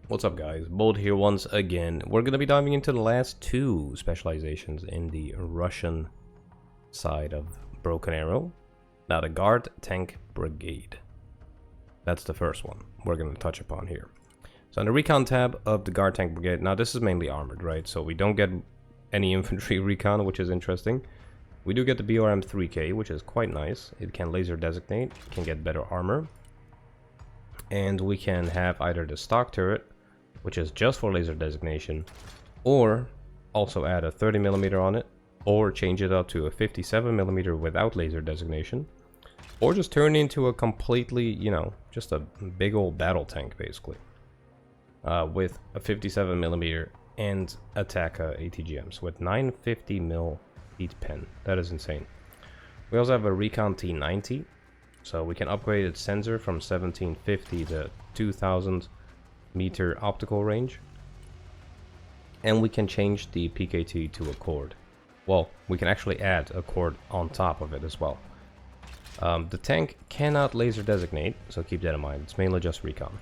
What's up guys, Bold here once again. We're going to be diving into the last two specializations in the Russian side of Broken Arrow. Now the Guard Tank Brigade. That's the first one we're going to touch upon here. So on the recon tab of the Guard Tank Brigade, now this is mainly armored, right? So we don't get any infantry recon, which is interesting. We do get the BRM 3K, which is quite nice. It can laser designate, can get better armor. And we can have either the stock turret, which is just for laser designation, or also add a 30mm on it, or change it up to a 57mm without laser designation, or just turn it into a completely, you know, just a big old battle tank basically, with a 57mm and attack ATGMs with 950mm heat pen. That is insane. We also have a Recon T90, so we can upgrade its sensor from 1750 to 2000 meter optical range, and we can change the PKT to a cord. Well, we can actually add a cord on top of it as well. The tank cannot laser designate, so keep that in mind. It's mainly just recon.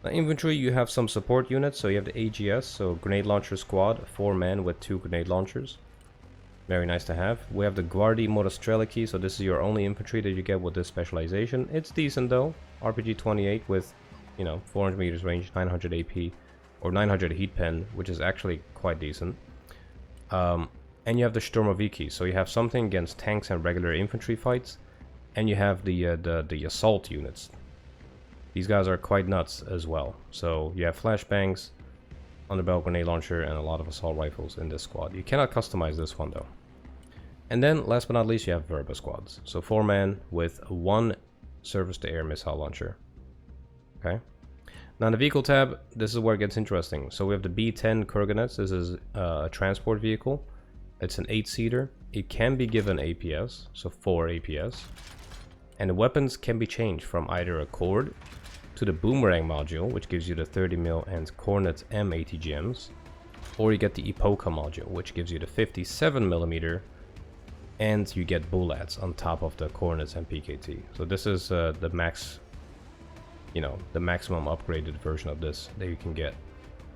Now, infantry, you have some support units. So you have the AGS, so grenade launcher squad, 4 men with 2 grenade launchers. Very nice to have. We have the Guardi Motostreliki, so this is your only infantry that you get with this specialization. It's decent though. RPG 28 with, you know, 400 meters range, 900 AP, or 900 heat pen, which is actually quite decent. And you have the Sturmoviki, so you have something against tanks and regular infantry fights, and you have the assault units. These guys are quite nuts as well. So you have flashbangs, underbarrel grenade launcher, and a lot of assault rifles in this squad. You cannot customize this one though. And then, last but not least, you have Verba squads. So 4 men with 1 surface-to-air missile launcher. Okay. Now in the vehicle tab, this is where it gets interesting. So we have the B-10 Kurganets. This is a transport vehicle. It's an 8-seater. It can be given APS, so 4 APS. And the weapons can be changed from either a cord to the boomerang module, which gives you the 30mm and Cornet M ATGMs, or you get the Epoca module, which gives you the 57mm, and you get bullets on top of the Cornets and PKT. So this is the max, you know, the maximum upgraded version of this that you can get.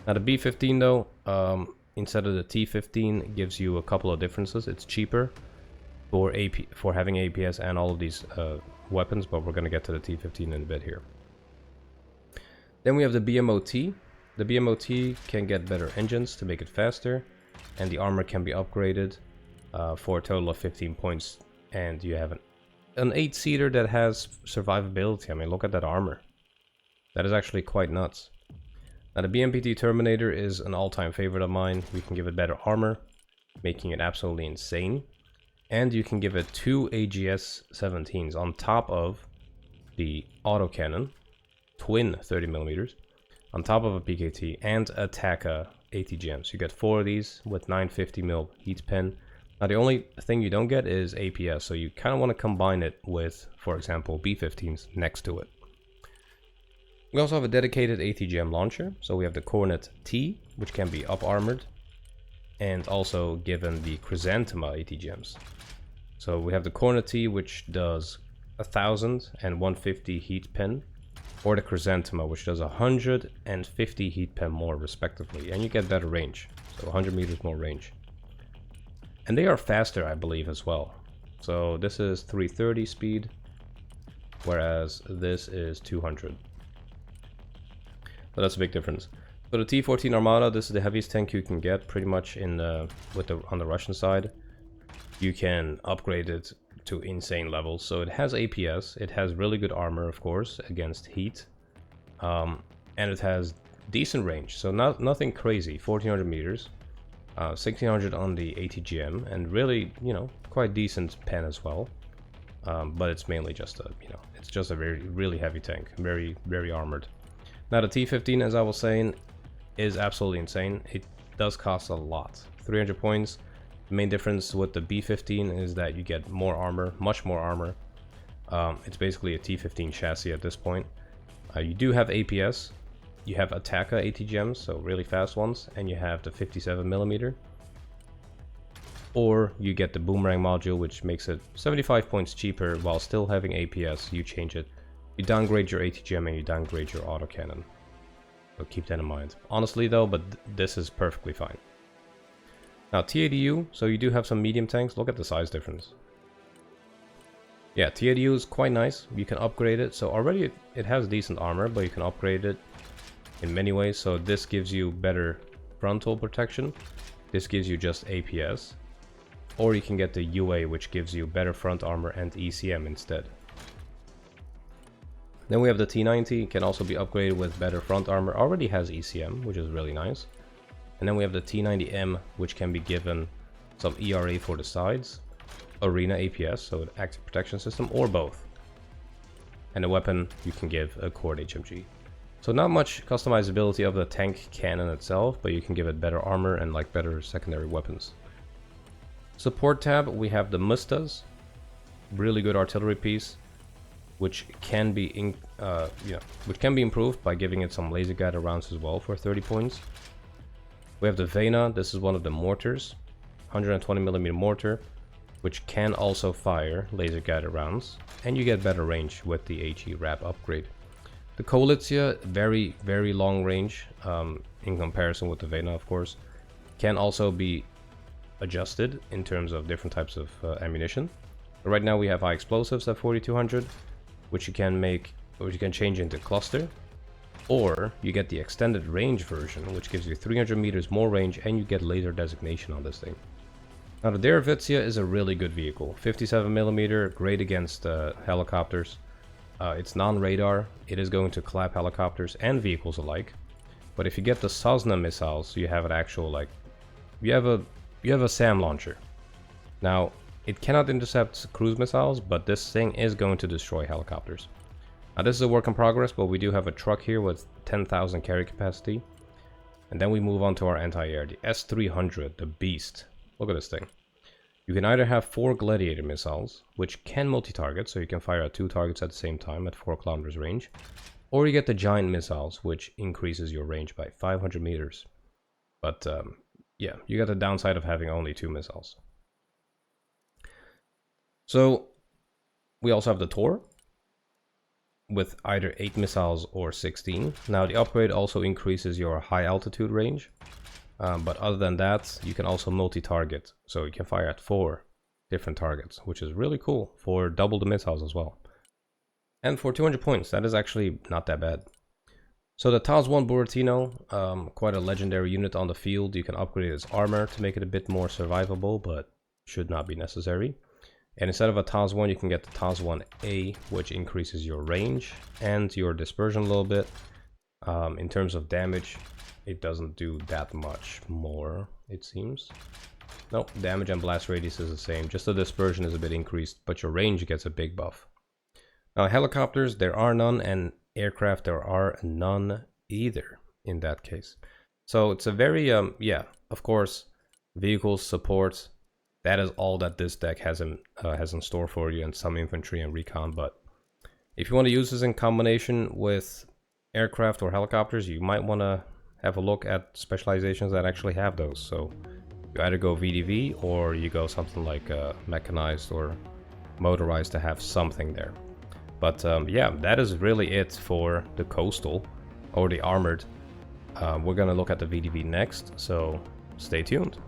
Now the B15 though, instead of the T15, gives you a couple of differences. It's cheaper for having APS and all of these weapons, but we're going to get to the T15 in a bit here. Then we have the BMOT. The BMOT can get better engines to make it faster, and the armor can be upgraded for a total of 15 points. And you have an 8-seater that has survivability. I mean, look at that armor. That is actually quite nuts. Now the BMPT Terminator is an all-time favorite of mine. We can give it better armor, making it absolutely insane. And you can give it 2 AGS 17s on top of the autocannon, twin 30mm, on top of a PKT, and Attaca ATGMs. You get 4 of these with 950mm heat pen. Now the only thing you don't get is APS, so you kind of want to combine it with, for example, B15s next to it. We also have a dedicated ATGM launcher, so we have the Cornet T, which can be up-armored, and also given the Chrysanthema ATGMs. So we have the Cornet T, which does 1000 and 150 heat pen, or the Chrysanthema, which does 150 heat pen more respectively, and you get better range, so 100 meters more range. And they are faster, I believe, as well. So this is 330 speed, whereas this is 200. So that's a big difference. So the T14 Armada, this is the heaviest tank you can get pretty much in on the Russian side. You can upgrade it to insane levels. So it has APS, it has really good armor, of course, against heat, and it has decent range. So nothing crazy, 1400 meters, 1600 on the ATGM, and really, you know, quite decent pen as well. But it's mainly just a, you know, it's just a really heavy tank, very armored. Now the T15, as I was saying, is absolutely insane. It does cost a lot, 300 points. The main difference with the B15 is that you get more armor, much more armor. It's basically a T15 chassis at this point. You do have APS, you have Attaca ATGMs, so really fast ones, and you have the 57mm. Or you get the Boomerang module, which makes it 75 points cheaper while still having APS. You change it, you downgrade your ATGM and you downgrade your autocannon. So keep that in mind. Honestly though, but this is perfectly fine. Now TADU, so you do have some medium tanks. Look at the size difference. Yeah, TADU is quite nice. You can upgrade it. So already it has decent armor, but you can upgrade it in many ways. So this gives you better frontal protection. This gives you just APS. Or you can get the UA, which gives you better front armor and ECM instead. Then we have the T90, can also be upgraded with better front armor. Already has ECM, which is really nice. And then we have the T90M, which can be given some ERA for the sides, Arena APS, so an active protection system, or both. And the weapon, you can give a Cord HMG. So not much customizability of the tank cannon itself, but you can give it better armor and like better secondary weapons. Support tab, we have the Mustas, really good artillery piece, which can be improved by giving it some laser guided rounds as well for 30 points. We have the Vena, this is one of the mortars, 120mm mortar, which can also fire laser guided rounds, and you get better range with the HE wrap upgrade. The Koalitia, very, very long range in comparison with the Vena, of course, can also be adjusted in terms of different types of ammunition. But right now we have high explosives at 4200, which you can change into cluster, or you get the extended range version, which gives you 300 meters more range, and you get laser designation on this thing. Now the Derevitsia is a really good vehicle, 57mm, great against helicopters. It's non-radar, it is going to clap helicopters and vehicles alike. But if you get the Sosna missiles, you have an actual you have a SAM launcher. Now it cannot intercept cruise missiles, but this thing is going to destroy helicopters. Now this is a work in progress, but we do have a truck here with 10,000 carry capacity. And then we move on to our anti-air, the S300, the beast. Look at this thing. You can either have 4 Gladiator missiles, which can multi-target, so you can fire at 2 targets at the same time at 4 kilometers range. Or you get the Giant missiles, which increases your range by 500 meters. But yeah, you got the downside of having only 2 missiles. So we also have the Tor with either 8 missiles or 16. Now the upgrade also increases your high altitude range. But other than that, you can also multi-target. So you can fire at 4 different targets, which is really cool for double the missiles as well. And for 200 points, that is actually not that bad. So the TAS-1 Buratino, quite a legendary unit on the field. You can upgrade its armor to make it a bit more survivable, but should not be necessary. And instead of a TAS-1, you can get the TAS-1A, which increases your range and your dispersion a little bit. In terms of damage, it doesn't do that much more, it seems. Nope, damage and blast radius is the same, just the dispersion is a bit increased, but your range gets a big buff. Now helicopters, there are none, and aircraft, there are none either in that case. So it's a very, yeah, of course, vehicles, support, that is all that this deck has in store for you, and some infantry and recon. But if you want to use this in combination with aircraft or helicopters, you might want to have a look at specializations that actually have those. So you either go VDV or you go something like mechanized or motorized to have something there. But yeah, that is really it for the coastal or the armored. We're gonna look at the VDV next, so stay tuned.